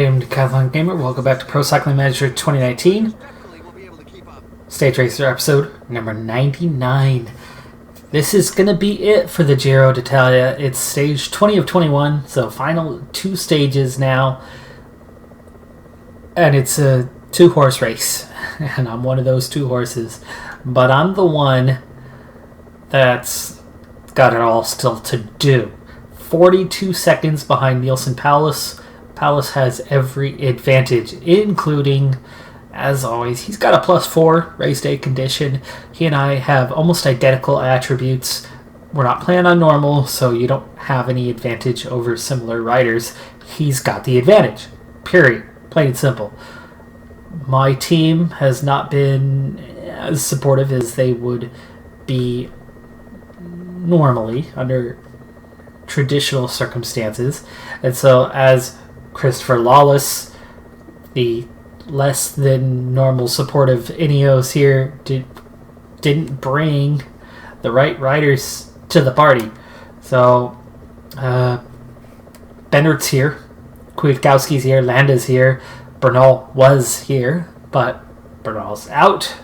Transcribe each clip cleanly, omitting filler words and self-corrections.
Hey, I'm Decathlon Gamer. Welcome back to Pro Cycling Manager 2019. Stage Racer episode number 99. This is going to be it for the Giro d'Italia. It's stage 20 of 21, so final two stages now. And it's a two-horse race. And I'm one of those two horses. But I'm the one that's got it all still to do. 42 seconds behind Nielsen Paulus. Paulus has every advantage, including, as always, he's got a +4 race day condition. He and I have almost identical attributes. We're not playing on normal, so you don't have any advantage over similar riders. He's got the advantage. Period. Plain and simple. My team has not been as supportive as they would be normally under traditional circumstances. And so as Christopher Lawless, the less than normal supportive Ineos here, didn't bring the right riders to the party. So Bennert's here, Kwiatkowski's here, Landa's here, Bernal was here, but Bernal's out.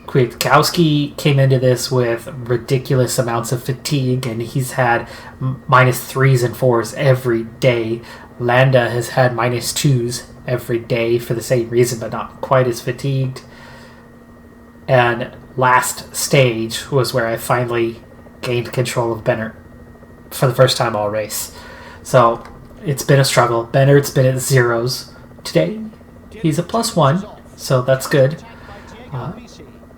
Kwiatkowski came into this with ridiculous amounts of fatigue, and he's had -3s and 4s every day. Landa has had -2s every day for the same reason, but not quite as fatigued. And last stage was where I finally gained control of Bennett for the first time all race. So it's been a struggle. Bennett's been at zeros. Today, he's a +1, so that's good.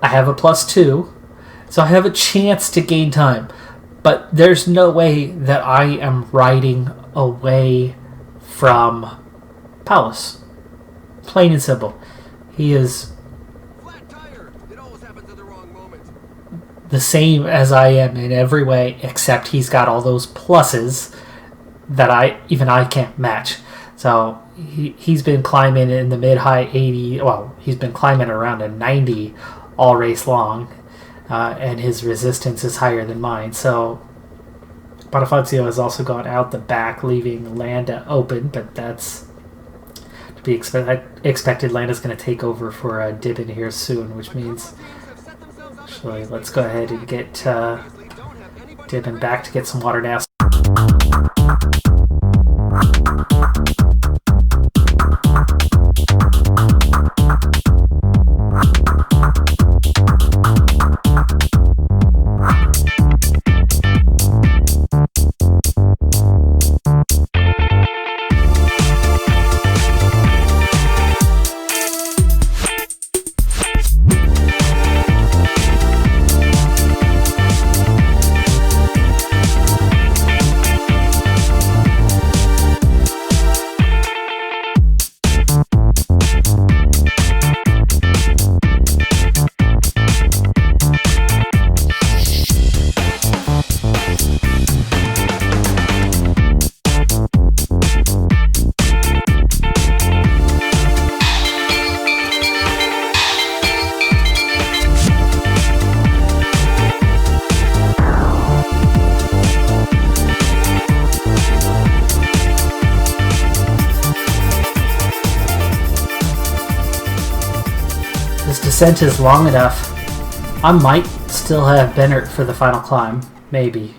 I have a +2, so I have a chance to gain time. But there's no way that I am riding away from Paulus. Plain and simple. He is the same as I am in every way, except he's got all those pluses that I can't match. So he's been climbing in the mid-high 80. Well, he's been climbing around a 90 all race long, and his resistance is higher than mine. So Bonifazio has also gone out the back, leaving Landa open, but that's to be expected. Landa's going to take over for Dibben here soon, which means actually let's go ahead and get Dibben back to get some water now. This descent is long enough. I might still have Bennett for the final climb. Maybe.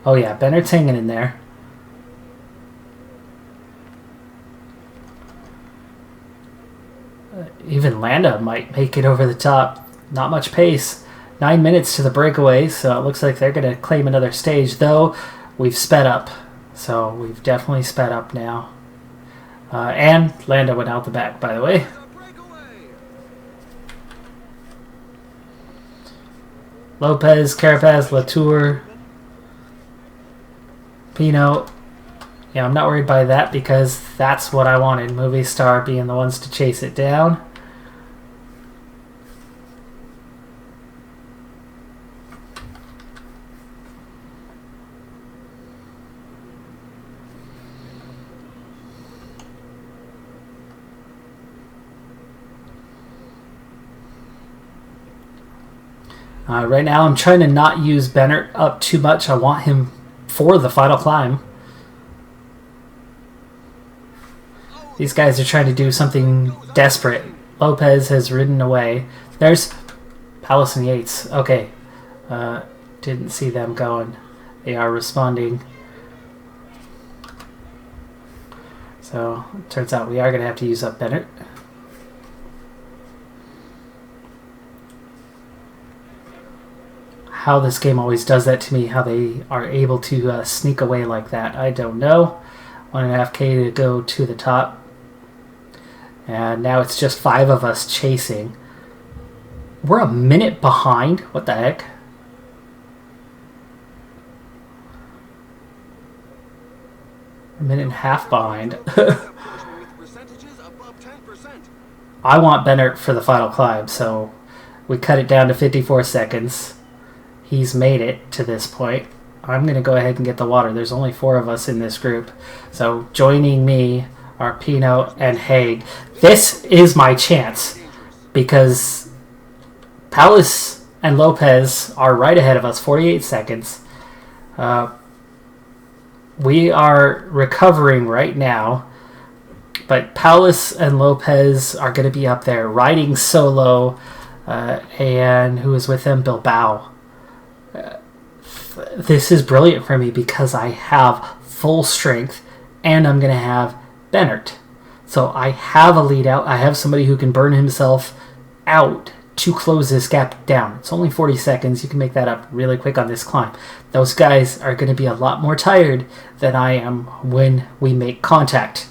Oh yeah, Bennett's hanging in there. Even Landa might make it over the top. Not much pace. 9 minutes to the breakaway, so it looks like they're going to claim another stage, though we've sped up. So we've definitely sped up now. And Landa went out the back, by the way. Lopez, Carapaz, Latour, Pino. Yeah, I'm not worried by that because that's what I wanted. Movistar being the ones to chase it down. Right now I'm trying to not use Bennett up too much. I want him for the final climb. These guys are trying to do something desperate. Lopez has ridden away. There's Palace and Yates. Okay. Didn't see them going. They are responding. So, it turns out we are going to have to use up Bennett. How this game always does that to me, how they are able to sneak away like that, I don't know. 1.5K to go to the top. And now it's just 5 of us chasing. We're a minute behind? What the heck? A minute and a half behind. I want Bennett for the final climb, so we cut it down to 54 seconds. He's made it to this point. I'm going to go ahead and get the water. There's only 4 of us in this group. So joining me are Pino and Haig. This is my chance because Palace and Lopez are right ahead of us, 48 seconds. We are recovering right now, but Palace and Lopez are going to be up there riding solo, and who is with them? Bilbao. This is brilliant for me because I have full strength and I'm going to have Bennett. So I have a lead out. I have somebody who can burn himself out to close this gap down. It's only 40 seconds. You can make that up really quick on this climb. Those guys are going to be a lot more tired than I am when we make contact.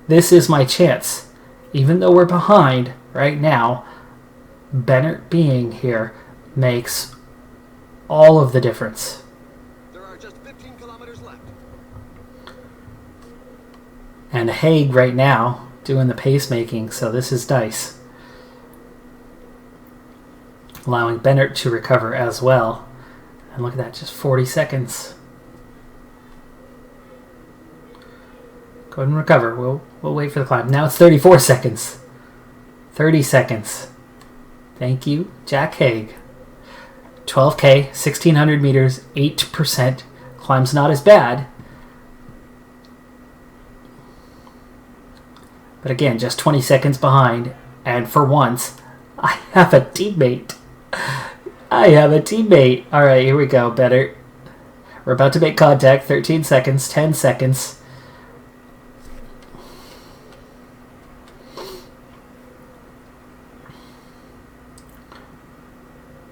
This is my chance. Even though we're behind right now, Bennett being here makes all of the difference. There are just 15 kilometers left. And Haig right now doing the pacemaking, so this is nice. Allowing Bennett to recover as well. And look at that, just 40 seconds. Go ahead and recover. We'll wait for the climb. Now it's 34 seconds. 30 seconds. Thank you, Jack Haig. 12K, 1,600 meters, 8%. Climb's not as bad. But again, just 20 seconds behind. And for once, I have a teammate. I have a teammate. All right, here we go. Better. We're about to make contact. 13 seconds, 10 seconds.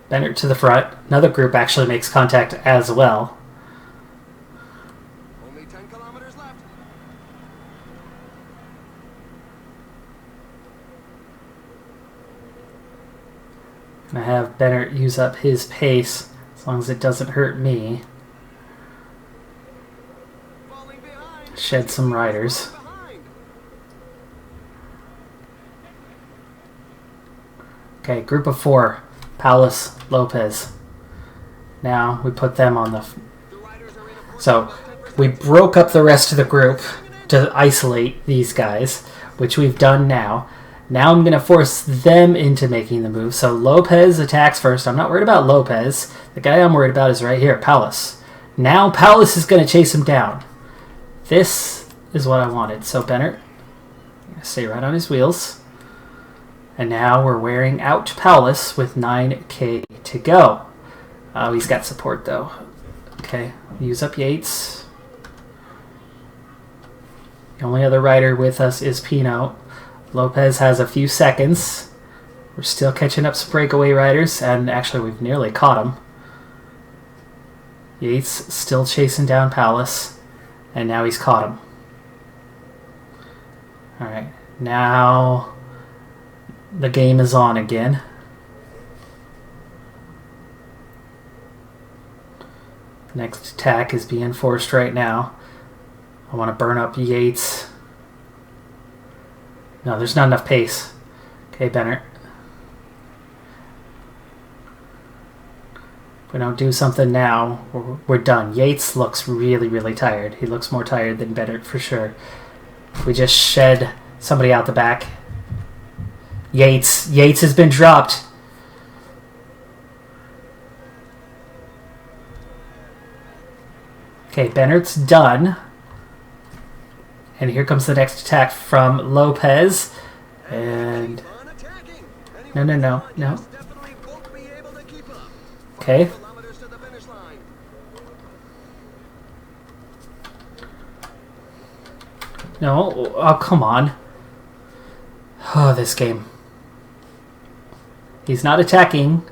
Bennett to the front. Another group actually makes contact as well. Only 10 kilometers left. I have Bennett use up his pace as long as it doesn't hurt me. Falling behind. Shed some riders. Behind. Okay, group of 4. Palace, Lopez. Now we put them on the... So we broke up the rest of the group to isolate these guys, which we've done now. Now I'm going to force them into making the move. So Lopez attacks first. I'm not worried about Lopez. The guy I'm worried about is right here, Palace. Now Palace is going to chase him down. This is what I wanted. So Bennett, stay right on his wheels. And now we're wearing out Palace with 9K to go. Oh, he's got support though. Okay, use up Yates. The only other rider with us is Pino. Lopez has a few seconds. We're still catching up some breakaway riders, and actually we've nearly caught him. Yates still chasing down Palace, and now he's caught him. Alright, now the game is on again. Next attack is being forced right now. I want to burn up Yates. No, there's not enough pace. Okay, Bennett. If we don't do something now, we're done. Yates looks really, really tired. He looks more tired than Bennett for sure. If we just shed somebody out the back. Yates has been dropped. Okay, Bennert's done. And here comes the next attack from Lopez. And no. Okay. No, oh come on. Oh, this game. He's not attacking,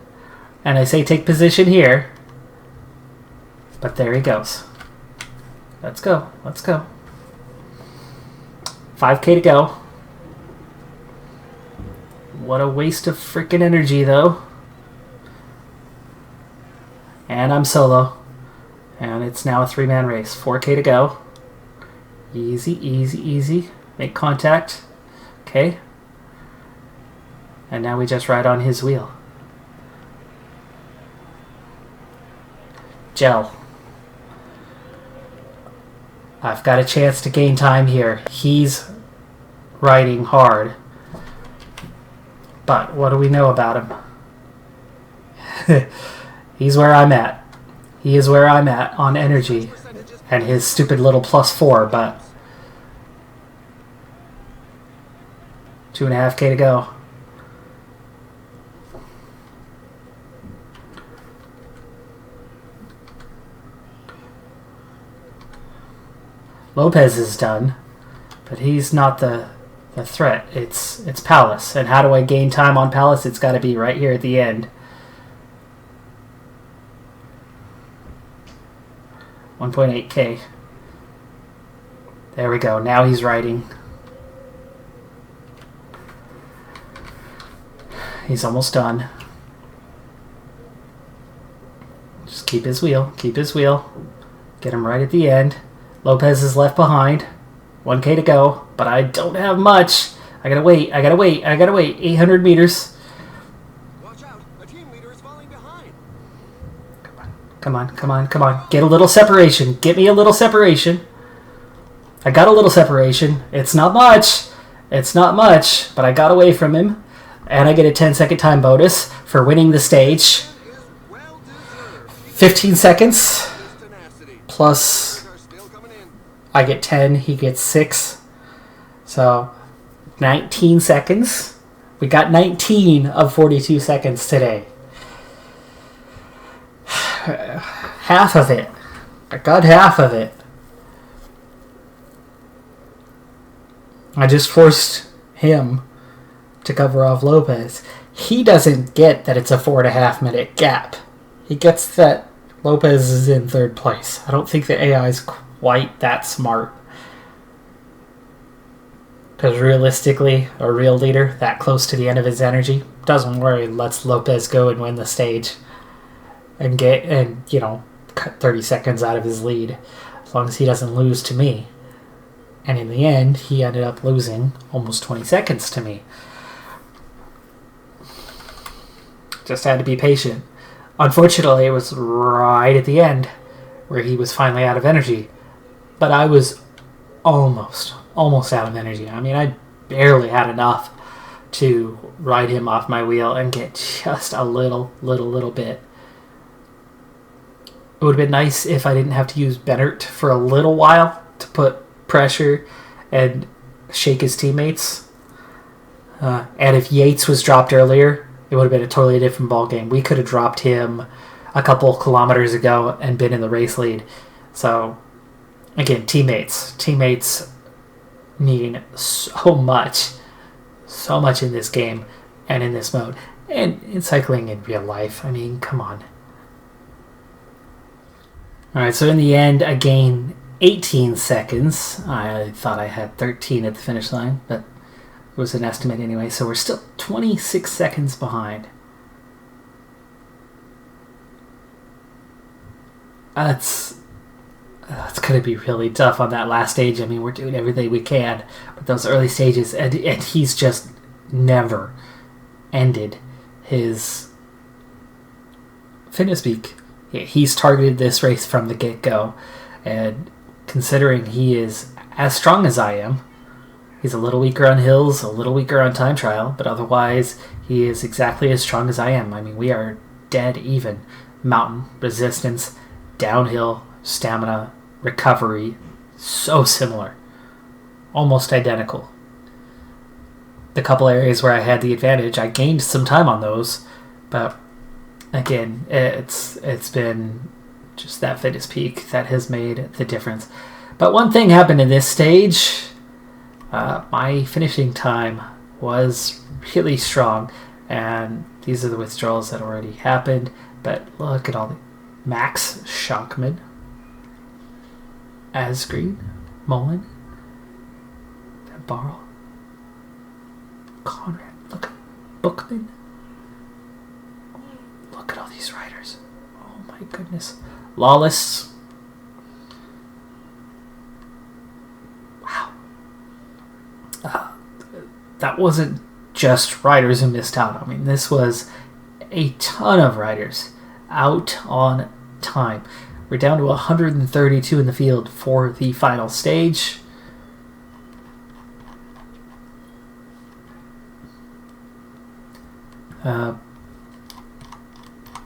and I say take position here. But there he goes. Let's go. 5K to go. What a waste of freaking energy, though. And I'm solo. And it's now a 3-man race. 4K to go. Easy. Make contact. Okay. And now we just ride on his wheel. Gel. I've got a chance to gain time here. He's riding hard. But what do we know about him? He's where I'm at. He is where I'm at on energy. And his stupid little +4, but 2.5K to go. Lopez is done, but he's not the threat. It's Palace. And how do I gain time on Palace? It's got to be right here at the end. 1.8K. There we go. Now he's riding. He's almost done. Just keep his wheel. Get him right at the end. Lopez is left behind. 1K to go, but I don't have much. I gotta wait. 800 meters. Watch out. A team leader is falling behind. Come on. Get a little separation. Get me a little separation. I got a little separation. It's not much, but I got away from him. And I get a 10-second time bonus for winning the stage. 15 seconds. Plus, I get 10, he gets 6. So, 19 seconds. We got 19 of 42 seconds today. Half of it. I got half of it. I just forced him to cover off Lopez. He doesn't get that it's a 4.5 minute gap. He gets that Lopez is in 3rd place. I don't think the AI is quite that smart. Because realistically, a real leader that close to the end of his energy, doesn't worry, lets Lopez go and win the stage. And cut 30 seconds out of his lead. As long as he doesn't lose to me. And in the end, he ended up losing almost 20 seconds to me. Just had to be patient. Unfortunately, it was right at the end where he was finally out of energy. But I was almost out of energy. I mean, I barely had enough to ride him off my wheel and get just a little bit. It would have been nice if I didn't have to use Bennert for a little while to put pressure and shake his teammates. And if Yates was dropped earlier, it would have been a totally different ball game. We could have dropped him a couple kilometers ago and been in the race lead. So, again, teammates mean so much in this game and in this mode. And in cycling in real life. I mean, come on. Alright, so in the end, I gained 18 seconds. I thought I had 13 at the finish line, but it was an estimate anyway. So we're still 26 seconds behind. That's going to be really tough on that last stage. I mean, we're doing everything we can with those early stages, and he's just never ended his fitness peak. He's targeted this race from the get-go, and considering he is as strong as I am, he's a little weaker on hills, a little weaker on time trial, but otherwise he is exactly as strong as I am. I mean, we are dead even. Mountain, resistance, downhill, stamina, recovery, so similar. Almost identical. The couple areas where I had the advantage, I gained some time on those, but again, it's been just that fitness peak that has made the difference. But one thing happened in this stage. My finishing time was really strong, and these are the withdrawals that already happened. But look at all the Max Shockman, Asgreen, Mullen, Barl, Conrad, look at Bookman. Look at all these riders. Oh my goodness. Lawless. Wow. That wasn't just riders who missed out. I mean, this was a ton of riders out on time. We're down to 132 in the field for the final stage.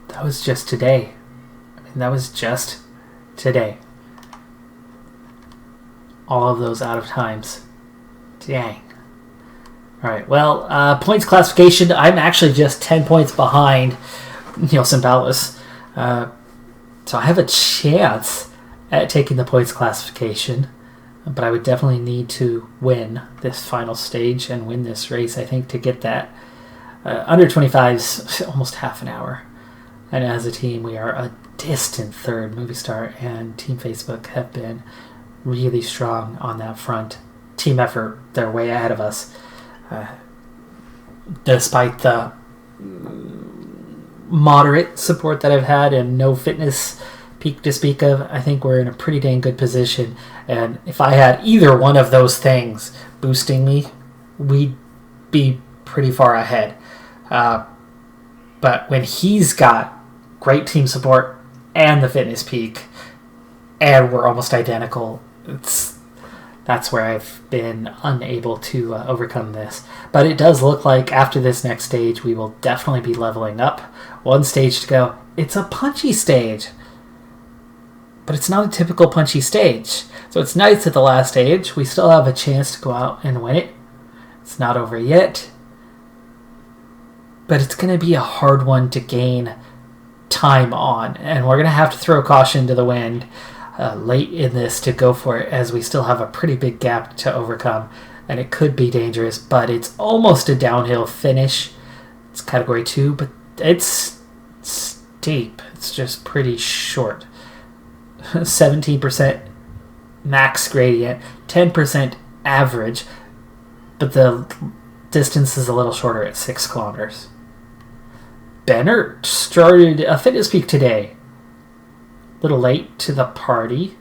That was just today. I mean, that was just today. All of those out of times. Dang. Alright, well, points classification, I'm actually just 10 points behind Nielsen Ballas. So I have a chance at taking the points classification, but I would definitely need to win this final stage and win this race, I think, to get that. Under 25 is almost half an hour. And as a team, we are a distant third. Movistar and Team Facebook have been really strong on that front. Team effort, they're way ahead of us. Despite the moderate support that I've had and no fitness peak to speak of, I think we're in a pretty dang good position. And if I had either one of those things boosting me, we'd be pretty far ahead. But when he's got great team support and the fitness peak, and we're almost identical, that's where I've been unable to overcome this. But it does look like after this next stage, we will definitely be leveling up. One stage to go. It's a punchy stage, but it's not a typical punchy stage. So it's nice at the last stage. We still have a chance to go out and win it. It's not over yet. But it's going to be a hard one to gain time on, and we're going to have to throw caution to the wind late in this to go for it, as we still have a pretty big gap to overcome, and it could be dangerous, but it's almost a downhill finish. It's category 2, but it's steep. It's just pretty short. 17% max gradient, 10% average, but the distance is a little shorter at 6 kilometers. Bennert started a fitness peak today. A little late to the party,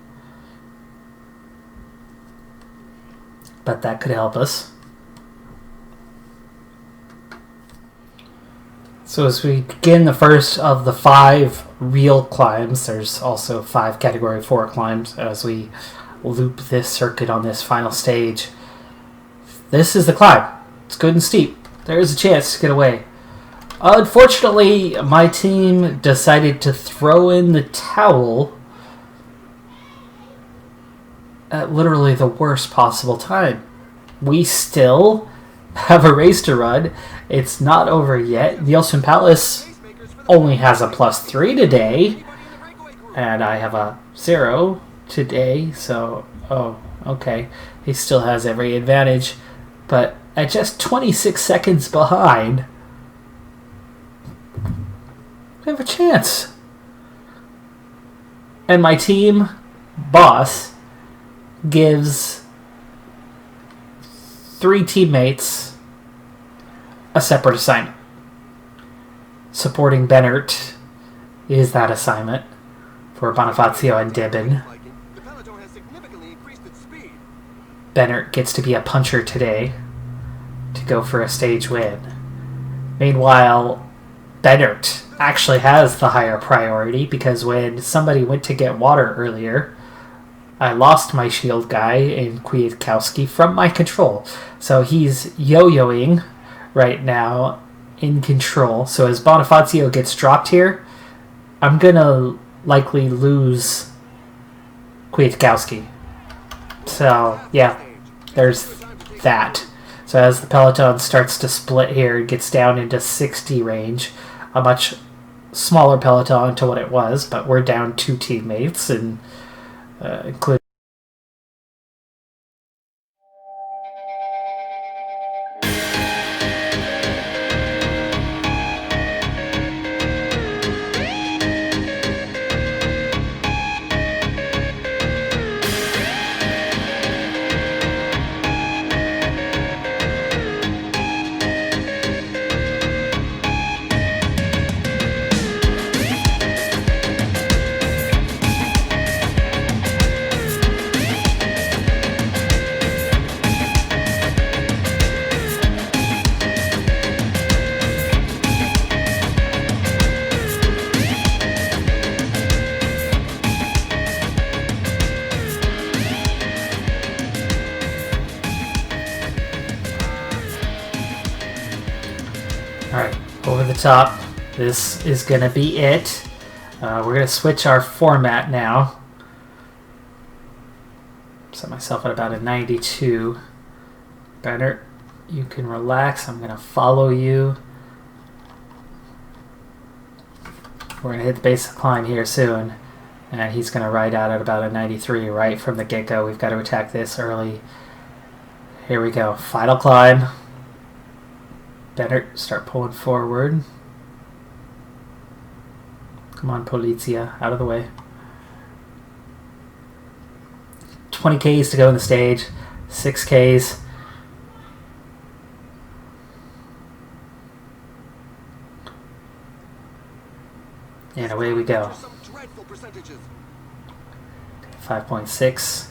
but that could help us. So as we begin the first of the 5 real climbs, there's also 5 category 4 climbs as we loop this circuit on this final stage. This is the climb. It's good and steep. There is a chance to get away. Unfortunately, my team decided to throw in the towel at literally the worst possible time. We still have a race to run. It's not over yet. Nielsen Palace only has a +3 today, and I have a 0 today, so, okay. He still has every advantage, but at just 26 seconds behind, we have a chance. And my team boss gives 3 teammates a separate assignment. Supporting Bennert is that assignment for Bonifacio and Dibben. Bennert gets to be a puncher today to go for a stage win. Meanwhile, Bennert actually has the higher priority, because when somebody went to get water earlier, I lost my shield guy in Kwiatkowski from my control. So he's yo-yoing right now in control. So as Bonifacio gets dropped here, I'm going to likely lose Kwiatkowski. So, yeah, there's that. So as the peloton starts to split here, it gets down into 60 range. A much smaller peloton to what it was, but we're down 2 teammates, and including... Alright, over the top. This is going to be it. We're going to switch our format now. Set myself at about a 92. Better. You can relax. I'm going to follow you. We're going to hit the basic climb here soon. And he's going to ride out at about a 93 right from the get-go. We've got to attack this early. Here we go. Final climb. Better start pulling forward. Come on, Polizia, out of the way. 20 Ks to go in the stage. 6 Ks. And away we go. 5.6.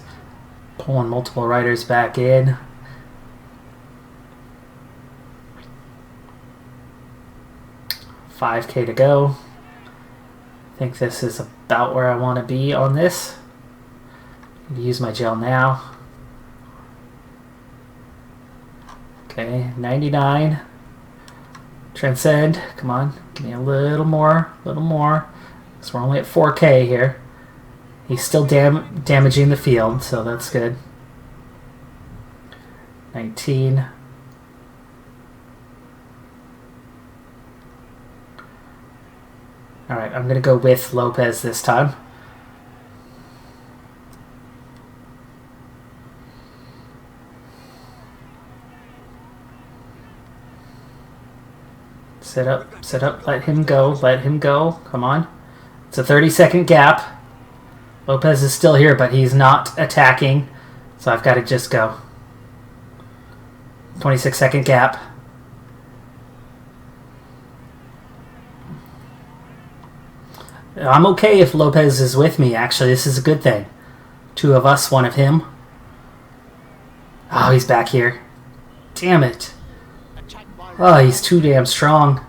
Pulling multiple riders back in. $5K to go. I think this is about where I want to be on this. I'm going to use my gel now. Okay, 99. Transcend. Come on, give me a little more, because we're only at 4K here. He's still damaging the field, so that's good. 19. Alright, I'm going to go with Lopez this time. Sit up, let him go, come on. It's a 30-second gap. Lopez is still here, but he's not attacking, so I've got to just go. 26-second gap. I'm okay if Lopez is with me, actually. This is a good thing. 2 of us, 1 of him. Oh, he's back here. Damn it. Oh, he's too damn strong.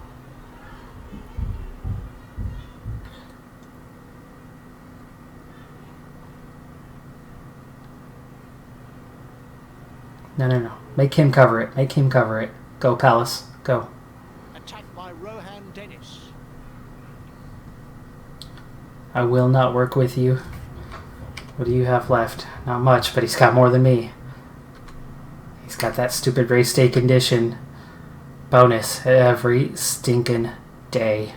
No. Make him cover it. Go, Palace. Go. I will not work with you. What do you have left? Not much, but he's got more than me. He's got that stupid race day condition bonus every stinking day.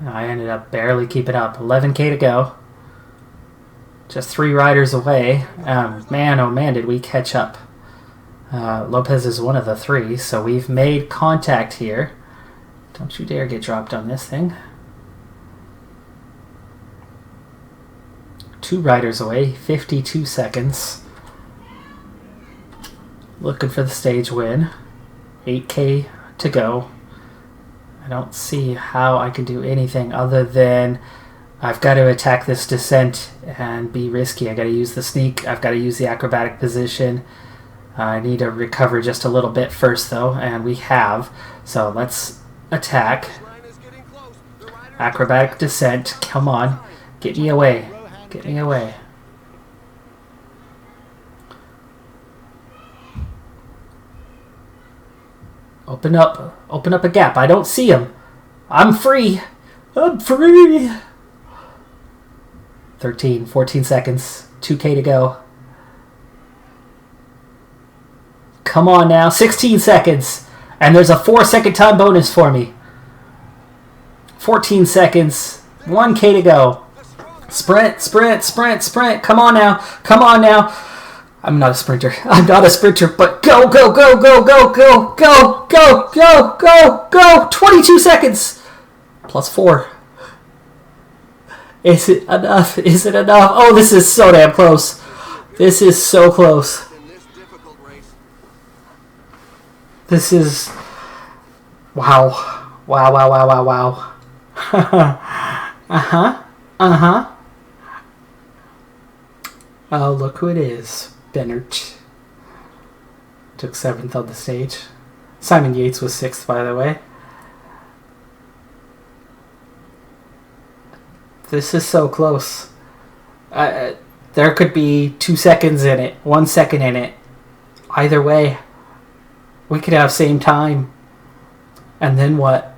I ended up barely keeping up. 11K to go. Just 3 riders away. Man, oh man, did we catch up. Lopez is one of the 3, so we've made contact here. Don't you dare get dropped on this thing. 2 riders away, 52 seconds. Looking for the stage win. 8K to go. I don't see how I can do anything other than I've got to attack this descent and be risky. I got to use the sneak. I've got to use the acrobatic position. I need to recover just a little bit first though, and we have. So let's attack. Acrobatic descent. Come on. Get me away. Get me away. Open up a gap. I don't see him. I'm free. I'm free. 13, 14 seconds. 2K to go. Come on now. 16 seconds. And there's a 4-second time bonus for me. 14 seconds. 1K to go. Sprint, sprint, sprint, sprint. Come on now. Come on now. I'm not a sprinter. I'm not a sprinter, but go, go, go, go, go, go, go, go, go, go, go. 22 seconds. Plus 4. Is it enough? Is it enough? Oh, this is so damn close. This is so close. This is... Wow. Wow, wow, wow, wow, wow. Uh-huh. Uh-huh. Oh, look who it is. Bennert. Took 7th on the stage. Simon Yates was 6th, by the way. This is so close. There could be 2 seconds in it, 1 second in it. Either way, we could have same time. And then what?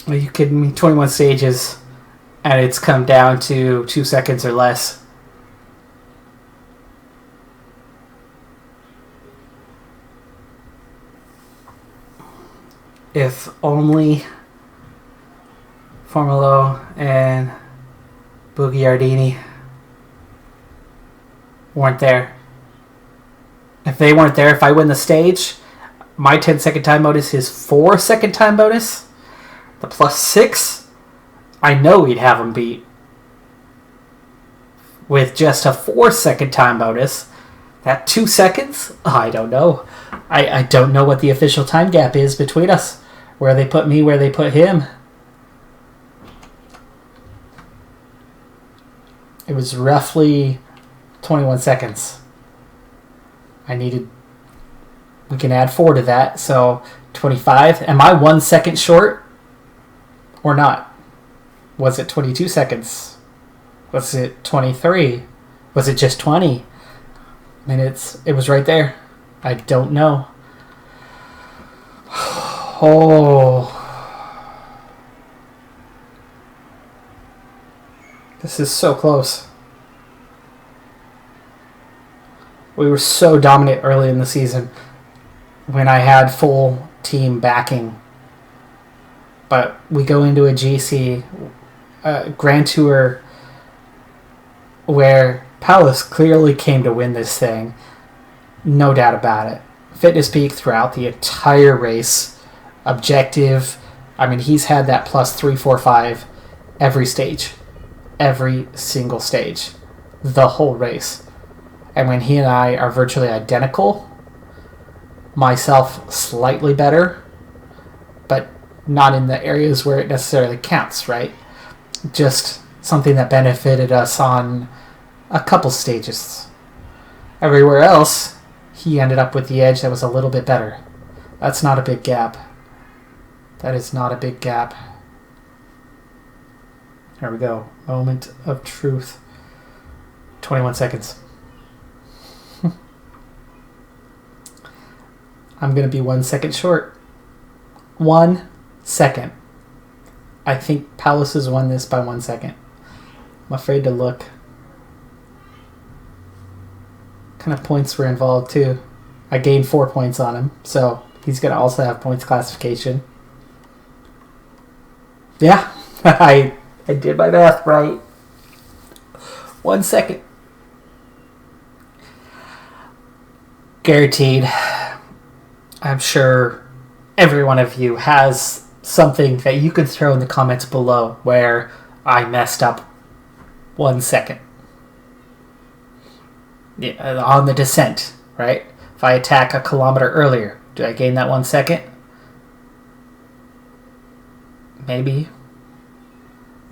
Well, you could meet 21 stages, and it's come down to 2 seconds or less. If only Formolo and Bugiardini weren't there. If they weren't there, if I win the stage, my 10-second time bonus is 4-second time bonus. The plus 6, I know we'd have them beat. With just a 4-second time bonus, that 2 seconds, I don't know. I don't know what the official time gap is between us. Where they put me, where they put him. It was roughly 21 seconds. We can add 4 to that, so 25. Am I 1 second short? Or not? Was it 22 seconds? Was it 23? Was it just 20? I mean, it was right there. I don't know. Oh. This is so close. We were so dominant early in the season when I had full team backing. But we go into a GC Grand Tour where Palace clearly came to win this thing. No doubt about it. Fitness peak throughout the entire race. Objective. I mean, he's had that plus 3, 4, 5 every stage. Every single stage. The whole race. And when he and I are virtually identical, myself slightly better, but not in the areas where it necessarily counts, right? Just something that benefited us on a couple stages. Everywhere else, he ended up with the edge that was a little bit better. That's not a big gap. That is not a big gap. Here we go. Moment of truth. 21 seconds. I'm going to be 1 second short. 1 second. I think Palace has won this by 1 second. I'm afraid to look. What kind of points were involved too? I gained 4 points on him, so he's going to also have points classification. Yeah, I did my math right. 1 second. Guaranteed. I'm sure every one of you has something that you could throw in the comments below where I messed up 1 second. Yeah, on the descent, right? If I attack a kilometer earlier, do I gain that 1 second? Maybe.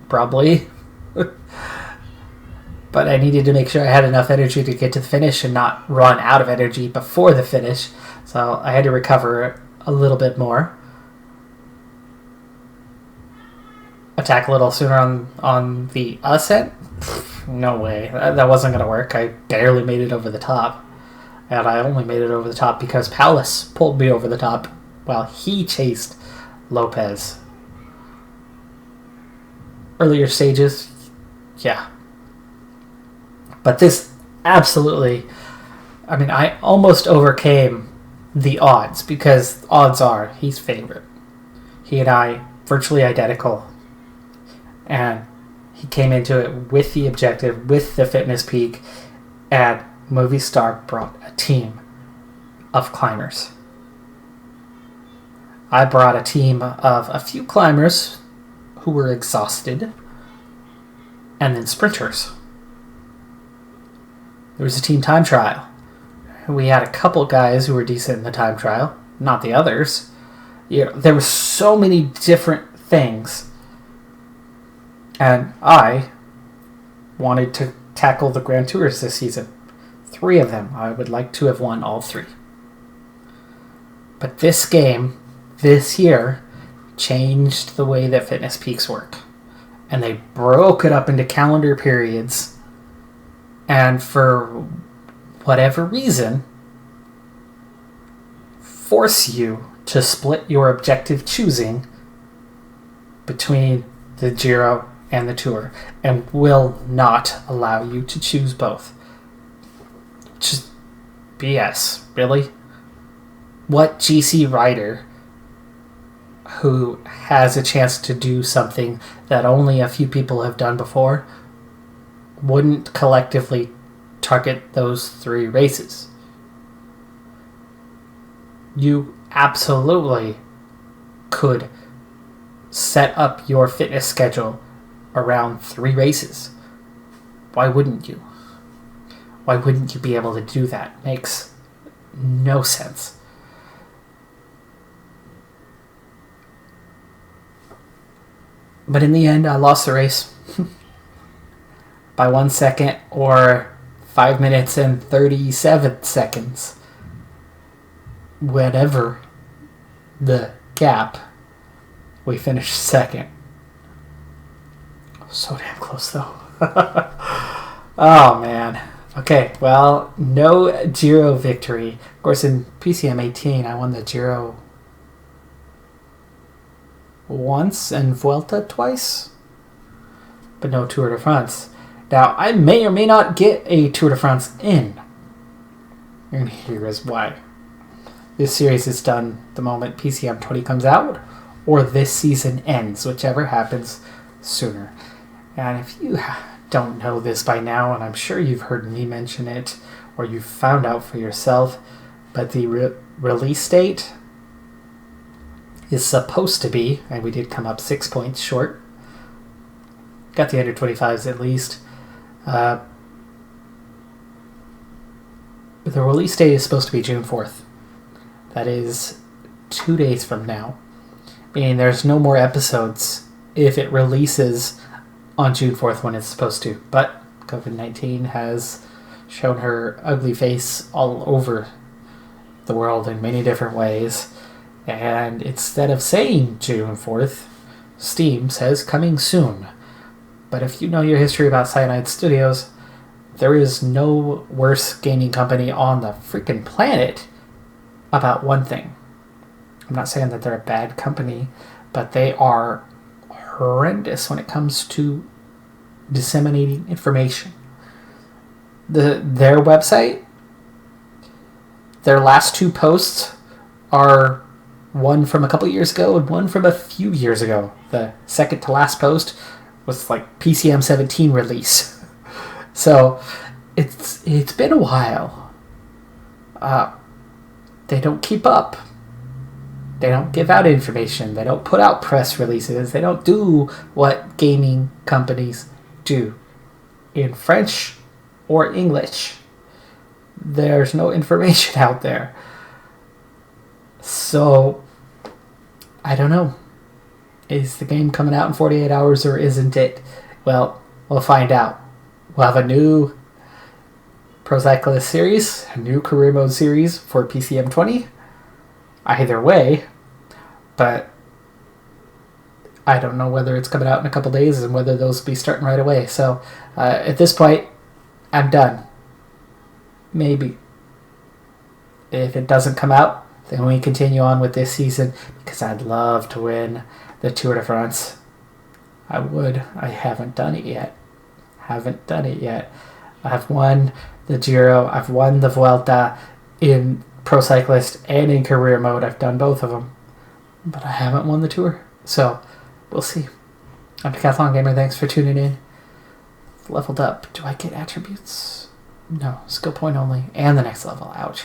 Probably. But I needed to make sure I had enough energy to get to the finish and not run out of energy before the finish. So I had to recover a little bit more. Attack a little sooner on the ascent? No way. That wasn't going to work. I barely made it over the top. And I only made it over the top because Palace pulled me over the top. while he chased Lopez. Earlier stages, yeah. But this absolutely, I mean, I almost overcame the odds, because odds are he's favorite. He and I, virtually identical. And he came into it with the objective, with the fitness peak, and Movistar brought a team of climbers. I brought a team of a few climbers who were exhausted, and then sprinters. There was a team time trial. We had a couple guys who were decent in the time trial, not the others. There were so many different things. And I wanted to tackle the Grand Tours this season. 3 of them. I would like to have won all 3. But this game, this year, changed the way that fitness peaks work. And they broke it up into calendar periods. And for whatever reason, force you to split your objective choosing between the Giro and the Tour, and will not allow you to choose both. Just BS, really? What GC rider who has a chance to do something that only a few people have done before wouldn't collectively target those 3 races? You absolutely could set up your fitness schedule around 3 races. Why wouldn't you? Why wouldn't you be able to do that? Makes no sense. But in the end, I lost the race by 1 second, or 5 minutes and 37 seconds. Whatever the gap, we finished second. So damn close, though. Oh, man. Okay, well, no Giro victory. Of course, in PCM19, I won the Giro once and Vuelta twice, but no Tour de France. Now, I may or may not get a Tour de France in. And here is why. This series is done the moment PCM20 comes out, or this season ends, whichever happens sooner. And if you don't know this by now, and I'm sure you've heard me mention it, or you've found out for yourself, but the release date is supposed to be, and we did come up 6 points short. Got the under 25s at least. The release date is supposed to be June 4th. That is 2 days from now. Meaning there's no more episodes if it releases on June 4th when it's supposed to. But COVID-19 has shown her ugly face all over the world in many different ways. And instead of saying June 4th, Steam says coming soon. But if you know your history about Cyanide Studios, there is no worse gaming company on the freaking planet about one thing. I'm not saying that they're a bad company, but they are horrendous when it comes to disseminating information. Their website, their last 2 posts are one from a couple years ago and one from a few years ago. The second to last post was like PCM19 release. So it's been a while. They don't keep up. They don't give out information. They don't put out press releases. They don't do what gaming companies do. In French or English, there's no information out there. So, I don't know. Is the game coming out in 48 hours or isn't it? Well, we'll find out. We'll have a new Pro Cyclist series, a new career mode series for PCM20. Either way, but I don't know whether it's coming out in a couple days and whether those will be starting right away. So at this point, I'm done. Maybe. If it doesn't come out, then we continue on with this season because I'd love to win the Tour de France. I would. I haven't done it yet. I've won the Giro. I've won the Vuelta in Pro Cyclist and in career mode. I've done both of them. But I haven't won the Tour. So, we'll see. I'm Decathlon Gamer. Thanks for tuning in. Leveled up. Do I get attributes? No. Skill point only. And the next level. Ouch.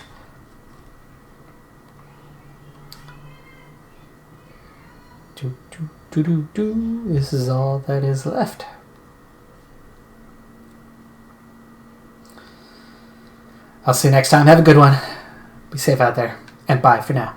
This is all that is left. I'll see you next time. Have a good one. Be safe out there. And bye for now.